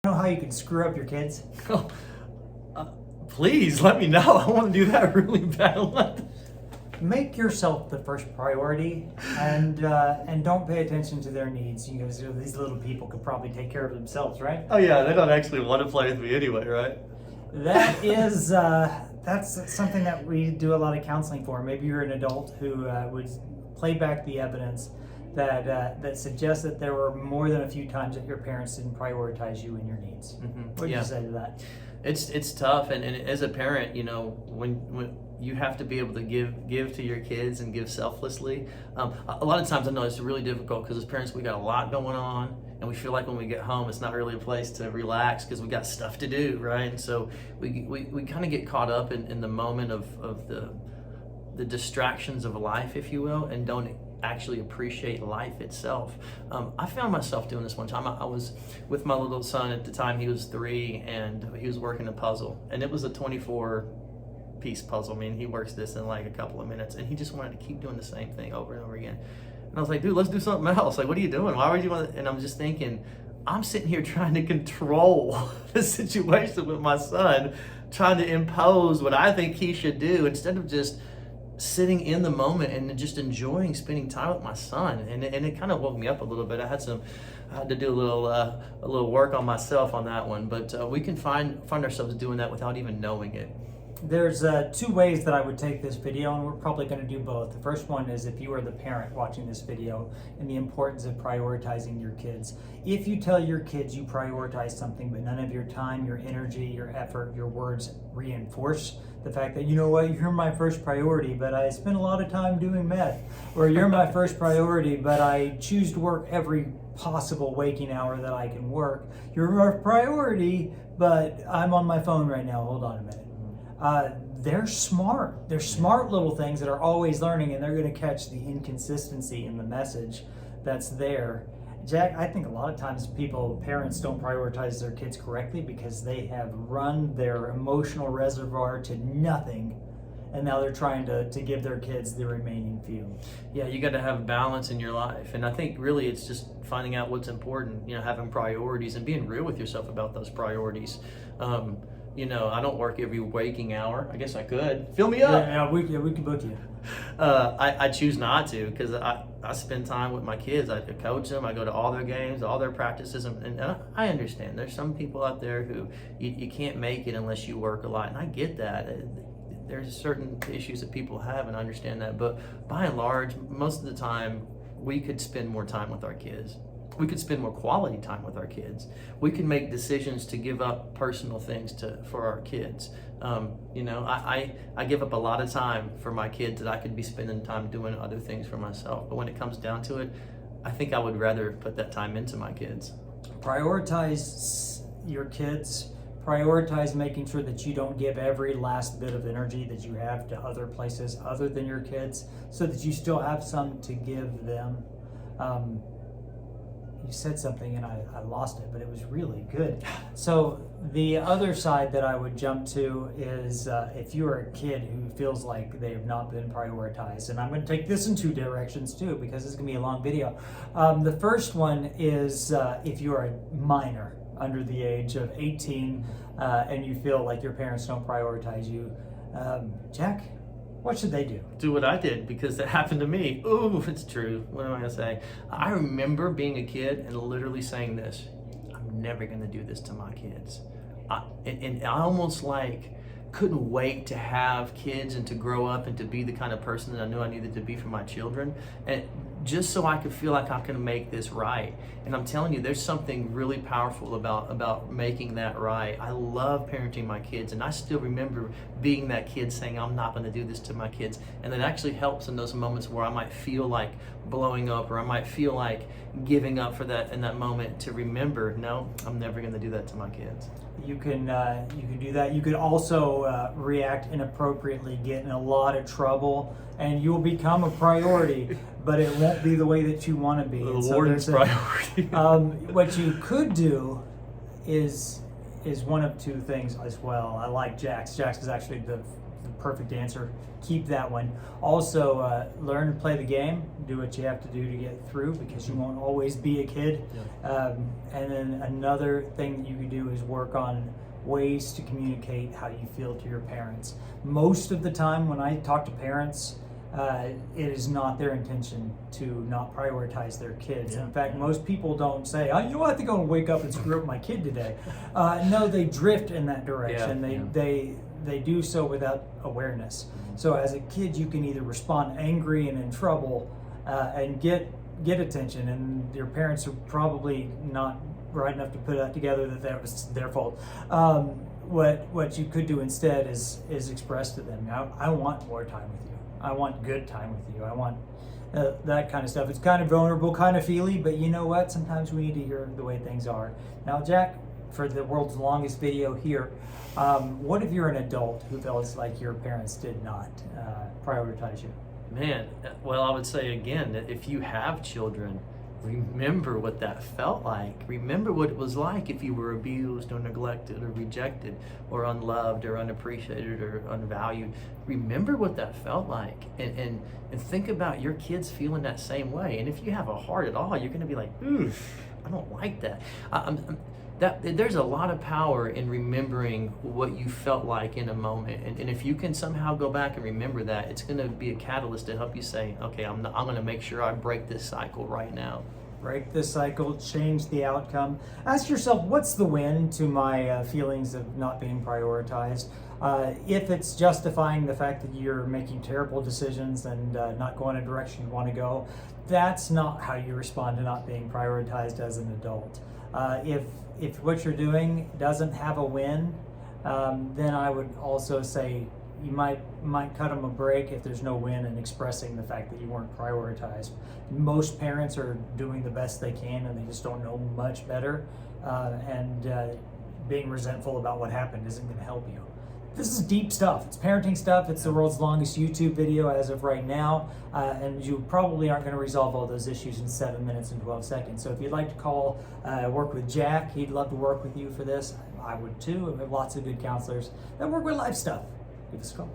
Know how you can screw up your kids? Please let me know. I want to do that really bad. Make yourself the first priority, and don't pay attention to their needs. You know, these little people could probably take care of themselves, right? Oh yeah, they don't actually want to play with me anyway, right? That is that's something that we do a lot of counseling for. Maybe you're an adult who would play back the evidence that suggests that there were more than a few times that your parents didn't prioritize you and your needs. Mm-hmm. What do you say to that? It's tough, and as a parent, you know, when you have to be able to give to your kids and give selflessly. A lot of times I know it's really difficult because as parents we got a lot going on, and we feel like when we get home it's not really a place to relax because we got stuff to do, right? And so we kind of get caught up in the moment of the distractions of life, if you will, and don't actually appreciate life itself. I found myself doing this one time. I was with my little son at the time. He was 3, and he was working a puzzle, and it was a 24-piece puzzle. I mean, he works this in like a couple of minutes, and he just wanted to keep doing the same thing over and over again. And I was like, dude, let's do something else. Like, what are you doing? Why would you want to? And I'm just thinking, I'm sitting here trying to control the situation with my son, trying to impose what I think he should do instead of just sitting in the moment and just enjoying spending time with my son. And it kind of woke me up a little bit. I had to do a little work on myself on that one, but we can find ourselves doing that without even knowing it. There's 2 ways that I would take this video, and we're probably going to do both. The first one is if you are the parent watching this video and the importance of prioritizing your kids. If you tell your kids you prioritize something, but none of your time, your energy, your effort, your words reinforce the fact that, you know what, you're my first priority, but I spend a lot of time doing meth. Or you're my first priority, but I choose to work every possible waking hour that I can work. You're my priority, but I'm on my phone right now. Hold on a minute. They're smart. They're smart little things that are always learning, and they're going to catch the inconsistency in the message that's there. Jack, I think a lot of times parents don't prioritize their kids correctly because they have run their emotional reservoir to nothing, and now they're trying to give their kids the remaining few. Yeah, you got to have balance in your life, and I think really it's just finding out what's important, you know, having priorities and being real with yourself about those priorities. You know, I don't work every waking hour. I guess I could. Fill me up. Yeah, we can book you. I choose not to because I spend time with my kids. I coach them. I go to all their games, all their practices, and I understand. There's some people out there who you can't make it unless you work a lot, and I get that. There's certain issues that people have, and I understand that. But by and large, most of the time, we could spend more time with our kids. We could spend more quality time with our kids. We can make decisions to give up personal things for our kids. You know, I give up a lot of time for my kids that I could be spending time doing other things for myself. But when it comes down to it, I think I would rather put that time into my kids. Prioritize your kids. Prioritize making sure that you don't give every last bit of energy that you have to other places other than your kids, so that you still have some to give them. You said something and I lost it, but it was really good. So the other side that I would jump to is if you're a kid who feels like they have not been prioritized, and I'm going to take this in 2 directions too because this is going to be a long video. The first one is if you're a minor under the age of 18 and you feel like your parents don't prioritize you. Jack, what should they do? Do what I did because it happened to me. Ooh, it's true. What am I going to say? I remember being a kid and literally saying this: I'm never going to do this to my kids. And I almost like couldn't wait to have kids and to grow up and to be the kind of person that I knew I needed to be for my children, and just so I could feel like I can make this right. And I'm telling you, there's something really powerful about making that right. I love parenting my kids, and I still remember being that kid saying, I'm not going to do this to my kids. And it actually helps in those moments where I might feel like blowing up, or I might feel like giving up for that in that moment, to remember, no, I'm never going to do that to my kids. You can do that. You could also react inappropriately, get in a lot of trouble, and you'll become a priority, but it won't be the way that you want to be. The warden's priority. What you could do is one of 2 things as well. I like Jack's. Jack's is actually the the perfect answer. Keep that one. Also, learn to play the game. Do what you have to do to get through, because you won't always be a kid. And then another thing that you can do is work on ways to communicate how you feel to your parents. Most of the time when I talk to parents, it is not their intention to not prioritize their kids. In fact, most people don't say, "Oh, you know what, I think I'm gonna wake up and screw up my kid today." No, they drift in that direction. They do so without awareness. So as a kid, you can either respond angry and in trouble and get attention, and your parents are probably not bright enough to put that together that was their fault. What you could do instead is express to them, I want more time with you. I want good time with you. I want that kind of stuff. It's kind of vulnerable, kind of feely, but you know what? Sometimes we need to hear the way things are. Now, Jack, for the world's longest video here, what if you're an adult who feels like your parents did not prioritize you? Man, well, I would say again that if you have children, remember what that felt like. Remember what it was like if you were abused or neglected or rejected or unloved or unappreciated or unvalued. Remember what that felt like, and think about your kids feeling that same way. And if you have a heart at all, you're going to be like, oof, I don't like that. There's a lot of power in remembering what you felt like in a moment, and if you can somehow go back and remember that, it's going to be a catalyst to help you say, okay, I'm going to make sure I break this cycle right now. Break the cycle, change the outcome. Ask yourself, what's the win to my feelings of not being prioritized? If it's justifying the fact that you're making terrible decisions and not going a direction you want to go, that's not how you respond to not being prioritized as an adult. If what you're doing doesn't have a win, then I would also say you might cut them a break if there's no win in expressing the fact that you weren't prioritized. Most parents are doing the best they can, and they just don't know much better, and being resentful about what happened isn't going to help you. This is deep stuff. It's parenting stuff. It's the world's longest YouTube video as of right now, and you probably aren't going to resolve all those issues in 7 minutes and 12 seconds. So if you'd like to call, work with Jack, he'd love to work with you for this. I would too. We have lots of good counselors that work with life stuff. Give us a call.